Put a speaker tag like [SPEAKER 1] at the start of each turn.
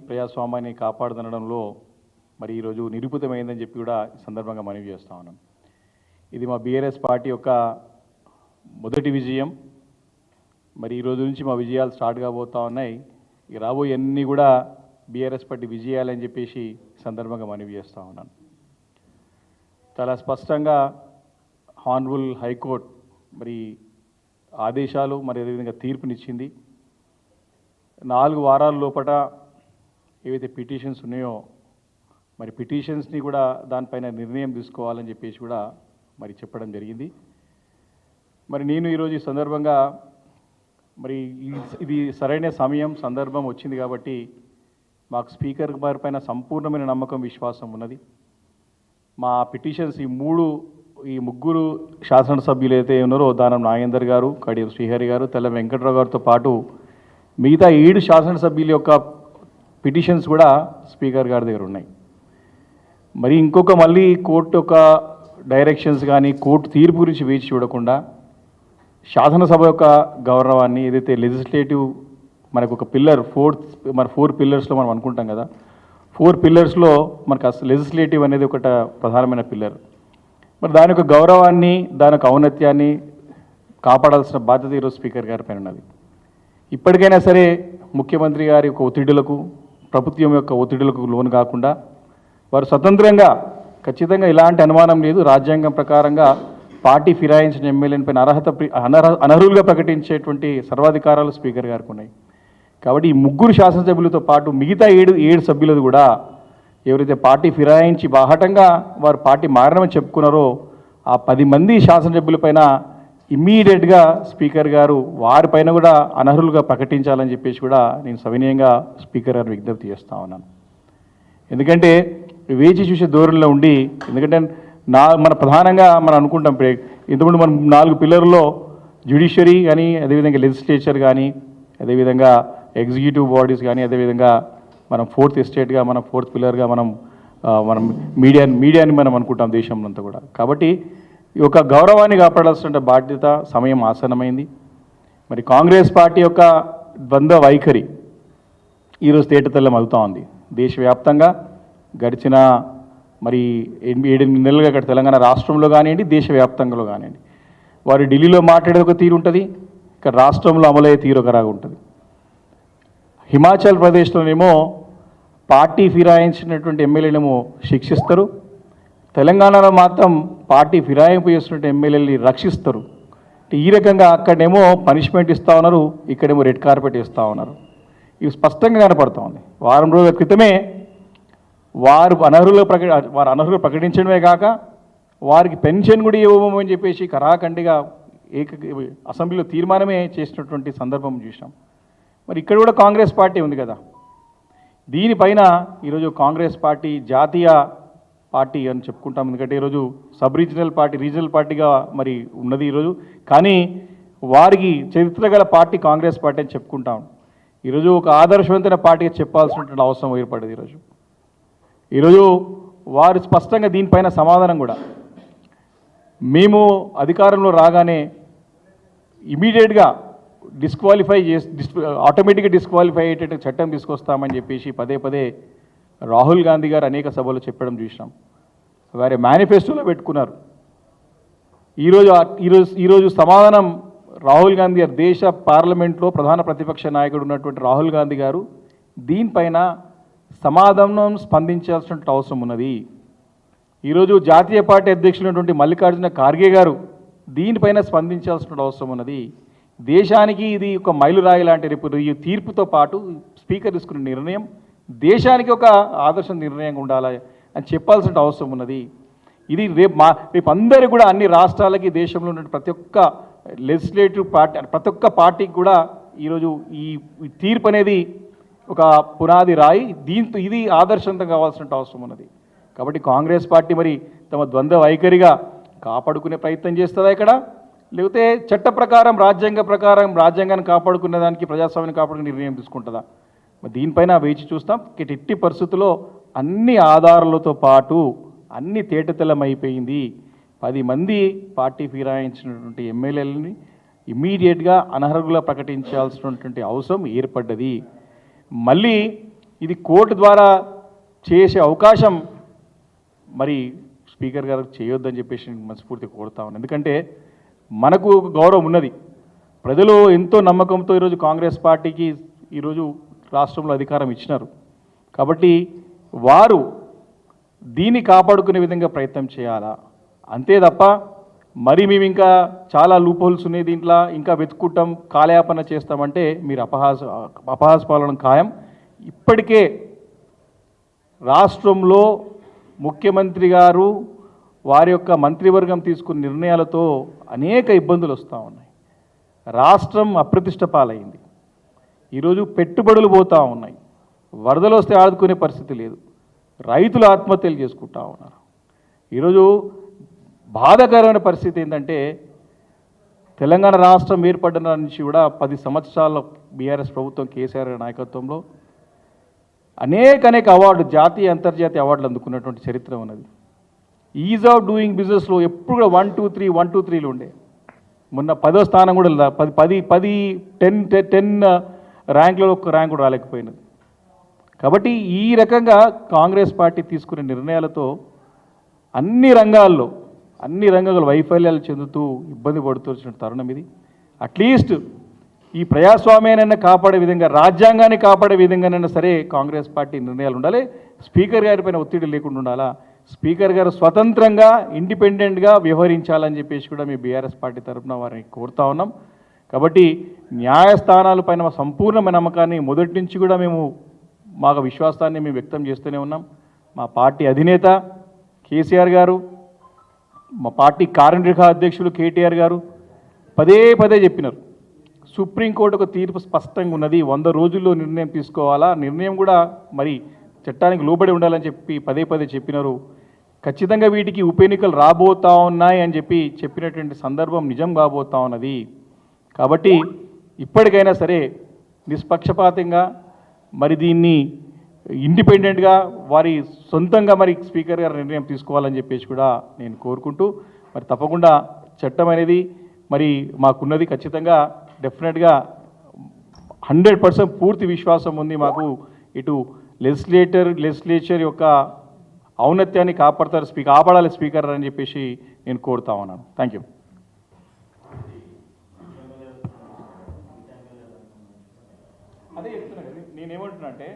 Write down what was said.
[SPEAKER 1] ప్రజాస్వామ్యాన్ని కాపాడుతుండడంలో మరి ఈరోజు నిరూపితమైందని చెప్పి కూడా ఈ సందర్భంగా మనవి చేస్తా ఉన్నాం. ఇది మా బీఆర్ఎస్ పార్టీ యొక్క మొదటి విజయం. మరి ఈ రోజు నుంచి మా విజయాలు స్టార్ట్ కాబోతా ఉన్నాయి. ఇక రాబోయే అన్నీ కూడా బీఆర్ఎస్ పార్టీ విజయాలని చెప్పేసి సందర్భంగా మనవి చేస్తూ ఉన్నాను. చాలా స్పష్టంగా హానరబుల్ హైకోర్టు మరి ఆదేశాలు మరి అదేవిధంగా తీర్పునిచ్చింది. 4 వారాల లోపల ఏవైతే పిటిషన్స్ ఉన్నాయో మరి పిటిషన్స్ని కూడా దానిపైన నిర్ణయం తీసుకోవాలని చెప్పేసి కూడా మరి చెప్పడం జరిగింది. మరి నేను ఈరోజు ఈ సందర్భంగా మరి ఇది సరైన సమయం సందర్భం వచ్చింది కాబట్టి మాకు స్పీకర్ గారి పైన సంపూర్ణమైన నమ్మకం విశ్వాసం ఉన్నది. మా పిటిషన్స్ ఈ ముగ్గురు శాసనసభ్యులు అయితే ఉన్నారో దానం నాగేందర్ గారు, కడియం శ్రీహరి గారు, తెల్ల వెంకట్రావు గారితో పాటు మిగతా 7 శాసనసభ్యుల యొక్క పిటిషన్స్ కూడా స్పీకర్ గారి దగ్గర ఉన్నాయి. మరి మళ్ళీ కోర్టు యొక్క డైరెక్షన్స్ కానీ కోర్టు తీర్పు గురించి వేచి చూడకుండా శాసనసభ యొక్క గౌరవాన్ని ఏదైతే లెజిస్లేటివ్ మనకు ఒక పిల్లర్ 4 పిల్లర్స్లో మనం అనుకుంటాం కదా, 4 పిల్లర్స్లో మనకు అసలు లెజిస్లేటివ్ అనేది ఒక ప్రధానమైన పిల్లర్. మరి దాని యొక్క గౌరవాన్ని దాని యొక్క ఔన్నత్యాన్ని కాపాడాల్సిన బాధ్యత ఈరోజు స్పీకర్ గారి పైన ఉన్నది. ఇప్పటికైనా సరే ముఖ్యమంత్రి గారి యొక్క ఒత్తిడులకు ప్రభుత్వం యొక్క ఒత్తిడులకు లోను కాకుండా వారు స్వతంత్రంగా ఖచ్చితంగా ఇలాంటి అనుమానం లేదు, రాజ్యాంగం ప్రకారంగా పార్టీ ఫిరాయించిన ఎమ్మెల్యేల పైన అనర్హులుగా ప్రకటించేటువంటి సర్వాధికారాలు స్పీకర్ గారికి ఉన్నాయి. కాబట్టి ఈ ముగ్గురు శాసనసభ్యులతో పాటు మిగతా 7 సభ్యులది కూడా ఎవరైతే పార్టీ ఫిరాయించి బాహటంగా వారు పార్టీ మారనమని చెప్పుకున్నారో ఆ 10 మంది శాసనసభ్యులపైన ఇమ్మీడియట్గా స్పీకర్ గారు వారిపైన కూడా అనర్హులుగా ప్రకటించాలని చెప్పేసి కూడా నేను సవినయంగా స్పీకర్ గారు విజ్ఞప్తి చేస్తూ ఉన్నాను. ఎందుకంటే వేచి చూసే ధోరణిలో ఉండి, ఎందుకంటే మన ప్రధానంగా మనం అనుకుంటాం ఇంతకుముందు మనం 4 పిల్లర్లో జ్యుడిషియరీ కానీ, అదేవిధంగా లెజిస్లేచర్ కానీ, అదేవిధంగా ఎగ్జిక్యూటివ్ బాడీస్ కానీ, అదేవిధంగా మనం 4th ఎస్టేట్గా మనం 4th పిల్లర్గా మనం మీడియాని మనం అనుకుంటాం దేశంలో అంతా కూడా. కాబట్టి ఈ యొక్క గౌరవాన్ని కాపాడాల్సిన బాధ్యత సమయం ఆసన్నమైంది. మరి కాంగ్రెస్ పార్టీ యొక్క ద్వంద్వ వైఖరి ఈరోజు తేటతెల్లం అవుతూ ఉంది. దేశవ్యాప్తంగా గడిచిన మరి 7-8 నెలలుగా ఇక్కడ తెలంగాణ రాష్ట్రంలో కానివ్వండి, దేశవ్యాప్తంగా కానివ్వండి, వారు ఢిల్లీలో మాట్లాడేది ఒక తీరు ఉంటుంది, ఇక్కడ రాష్ట్రంలో అమలయ్యే తీరు ఒకలాగా ఉంటుంది. హిమాచల్ ప్రదేశ్లోనేమో పార్టీ ఫిరాయించినటువంటి ఎమ్మెల్యేలేమో శిక్షిస్తారు, తెలంగాణలో మాత్రం పార్టీ ఫిరాయింపు చేస్తున్న ఎమ్మెల్యేలని రక్షిస్తారు. ఈ రకంగా అక్కడేమో పనిష్మెంట్ ఇస్తూ ఉన్నారు, ఇక్కడేమో రెడ్ కార్పెట్ ఇస్తూ ఉన్నారు. ఇవి స్పష్టంగా కనపడుతూ ఉంది. వారం రోజుల క్రితమే వారు అనర్హులు ప్రకటించడమే కాక వారికి పెన్షన్ కూడా ఇవ్వమని చెప్పేసి కరాఖండిగా అసెంబ్లీలో తీర్మానమే చేసినటువంటి సందర్భం చూసాం. మరి ఇక్కడ కూడా కాంగ్రెస్ పార్టీ ఉంది కదా, దీనిపైన ఈరోజు కాంగ్రెస్ పార్టీ జాతీయ పార్టీ అని చెప్పుకుంటాం. ఎందుకంటే ఈరోజు రీజనల్ పార్టీగా మరి ఉన్నది ఈరోజు. కానీ వారికి చరిత్ర గల పార్టీ కాంగ్రెస్ పార్టీ అని చెప్పుకుంటాం. ఈరోజు ఒక ఆదర్శవంతమైన పార్టీగా చెప్పాల్సినటువంటి అవసరం ఏర్పడింది. ఈరోజు వారు స్పష్టంగా దీనిపైన సమాధానం కూడా, మేము అధికారంలో రాగానే ఇమీడియట్గా ఆటోమేటిక్గా డిస్క్వాలిఫై అయ్యేటట్టు చట్టం తీసుకొస్తామని చెప్పేసి పదే రాహుల్ గాంధీ గారు అనేక సభలు చెప్పడం చూసినాం. వారి మేనిఫెస్టోలో పెట్టుకున్నారు. ఈరోజు సమాధానం రాహుల్ గాంధీ గారు, దేశ పార్లమెంట్లో ప్రధాన ప్రతిపక్ష నాయకుడు ఉన్నటువంటి రాహుల్ గాంధీ గారు దీనిపైన సమాధానం స్పందించాల్సిన అవసరం ఉన్నది. ఈరోజు జాతీయ పార్టీ అధ్యక్షులైనటువంటి మల్లికార్జున ఖార్గే గారు దీనిపైన స్పందించాల్సిన అవసరం ఉన్నది. దేశానికి ఇది ఒక మైలురాయి లాంటి రేపు ఈ తీర్పుతో పాటు స్పీకర్ తీసుకున్న నిర్ణయం దేశానికి ఒక ఆదర్శ నిర్ణయంగా ఉండాలి అని చెప్పాల్సిన అవసరం ఉన్నది. ఇది రేపు అందరూ కూడా అన్ని రాష్ట్రాలకి దేశంలో ఉన్న ప్రతి ఒక్క లెజిస్లేటివ్ పార్టీ ప్రతి ఒక్క పార్టీకి కూడా ఈరోజు ఈ తీర్పు అనేది ఒక పునాది రాయి. దీంతో ఇది ఆదర్శంతం కావాల్సిన అవసరం ఉన్నది. కాబట్టి కాంగ్రెస్ పార్టీ మరి తమ ద్వంద్వ వైఖరిగా కాపాడుకునే ప్రయత్నం చేస్తుందా ఇక్కడ, లేకపోతే చట్ట ప్రకారం రాజ్యాంగాన్ని కాపాడుకునే దానికి ప్రజాస్వామ్యాన్ని కాపాడుకునే నిర్ణయం తీసుకుంటుందా? మరి దీనిపైన వేచి చూస్తాం. ఎట్టి పరిస్థితుల్లో అన్ని ఆధారాలతో పాటు అన్ని తేటతెల్లమైపోయింది. 10 మంది పార్టీ ఫిరాయించినటువంటి ఎమ్మెల్యేలని ఇమ్మీడియట్గా అనర్హులుగా ప్రకటించాల్సినటువంటి అవసరం ఏర్పడ్డది. మళ్ళీ ఇది కోర్టు ద్వారా చేసే అవకాశం మరి స్పీకర్ గారు చేయొద్దని చెప్పేసి నేను మనస్ఫూర్తిగా కోరుతా ఉన్నాను. ఎందుకంటే మనకు ఒక గౌరవం ఉన్నది. ప్రజలు ఎంతో నమ్మకంతో ఈరోజు కాంగ్రెస్ పార్టీకి ఈరోజు రాష్ట్రంలో అధికారం ఇచ్చినారు. కాబట్టి వారు దీన్ని కాపాడుకునే విధంగా ప్రయత్నం చేయాలా, అంతే తప్ప మరి మేము ఇంకా చాలా లూప్ హోల్స్ ఉన్నాయి దీంట్లో ఇంకా వెతుక్కుంటాం కాలయాపన చేస్తామంటే మీరు అపహాస్పాలన ఖాయం. ఇప్పటికే రాష్ట్రంలో ముఖ్యమంత్రి గారు వారి యొక్క మంత్రివర్గం తీసుకున్న నిర్ణయాలతో అనేక ఇబ్బందులు వస్తూ ఉన్నాయి. రాష్ట్రం అప్రతిష్ట పాలైంది. ఈరోజు పెట్టుబడులు పోతూ ఉన్నాయి. వరదలు వస్తే ఆదుకునే పరిస్థితి లేదు. రైతులు ఆత్మహత్యలు చేసుకుంటా ఉన్నారు. ఈరోజు బాధాకరమైన పరిస్థితి ఏంటంటే తెలంగాణ రాష్ట్రం ఏర్పడిన నుంచి కూడా 10 సంవత్సరాల బీఆర్ఎస్ ప్రభుత్వం కేసీఆర్ నాయకత్వంలో అనేక అవార్డు, జాతీయ అంతర్జాతీయ అవార్డులు అందుకున్నటువంటి చరిత్ర ఉన్నది. ఈజ్ ఆఫ్ డూయింగ్ బిజినెస్లో ఎప్పుడు కూడా 1, 2, 3, 1, 2, 3లు ఉండే. మొన్న 10వ స్థానం కూడా 10 ర్యాంకులలో ఒక్క ర్యాంక్ కూడా రాలేకపోయినది. కాబట్టి ఈ రకంగా కాంగ్రెస్ పార్టీ తీసుకునే నిర్ణయాలతో అన్ని రంగాల్లో వైఫల్యాలు చెందుతూ ఇబ్బంది పడుతున్న తరుణం ఇది. అట్లీస్ట్ ఈ ప్రజాస్వామ్యాన్ని కాపాడే విధంగా, రాజ్యాంగాన్ని కాపాడే విధంగానైనా సరే కాంగ్రెస్ పార్టీ నిర్ణయాలు ఉండాలి. స్పీకర్ గారి పైన ఒత్తిడి లేకుండా ఉండాలా. స్పీకర్ గారు స్వతంత్రంగా ఇండిపెండెంట్గా వ్యవహరించాలని చెప్పేసి కూడా మీ బీఆర్ఎస్ పార్టీ తరఫున వారిని కోరుతా ఉన్నాం. కాబట్టి న్యాయస్థానాలపైన మా సంపూర్ణమైన నమ్మకాన్ని మొదటి నుంచి కూడా మా విశ్వాసాన్ని మేము వ్యక్తం చేస్తూనే ఉన్నాం. మా పార్టీ అధినేత కేసీఆర్ గారు, మా పార్టీ కార్యనిర్వాహక అధ్యక్షులు కేటీఆర్ గారు పదే చెప్పినారు. సుప్రీంకోర్టు ఒక తీర్పు స్పష్టంగా ఉన్నది, 100 రోజుల్లో నిర్ణయం తీసుకోవాలా, నిర్ణయం కూడా మరి చట్టానికి లోబడి ఉండాలని చెప్పి పదే చెప్పినారు. ఖచ్చితంగా వీటికి ఉప ఎన్నికలు రాబోతా ఉన్నాయి అని చెప్పినటువంటి సందర్భం నిజం కాబోతా ఉన్నది. కాబట్టి ఇప్పటికైనా సరే నిష్పక్షపాతంగా మరి దీన్ని ఇండిపెండెంట్గా వారి సొంతంగా మరి స్పీకర్ గారు నిర్ణయం తీసుకోవాలని చెప్పేసి కూడా నేను కోరుకుంటూ, మరి తప్పకుండా చట్టం అనేది మరి మాకున్నది. ఖచ్చితంగా డెఫినెట్గా 100% పూర్తి విశ్వాసం ఉంది మాకు. ఇటు లెజిస్లేచర్ యొక్క ఔన్నత్యాన్ని కాపాడాలి స్పీకర్ అని చెప్పేసి నేను కోరుతా ఉన్నాను. Thank you. అదే చెప్తున్నా కదా, నేనేమంటున్నా అంటే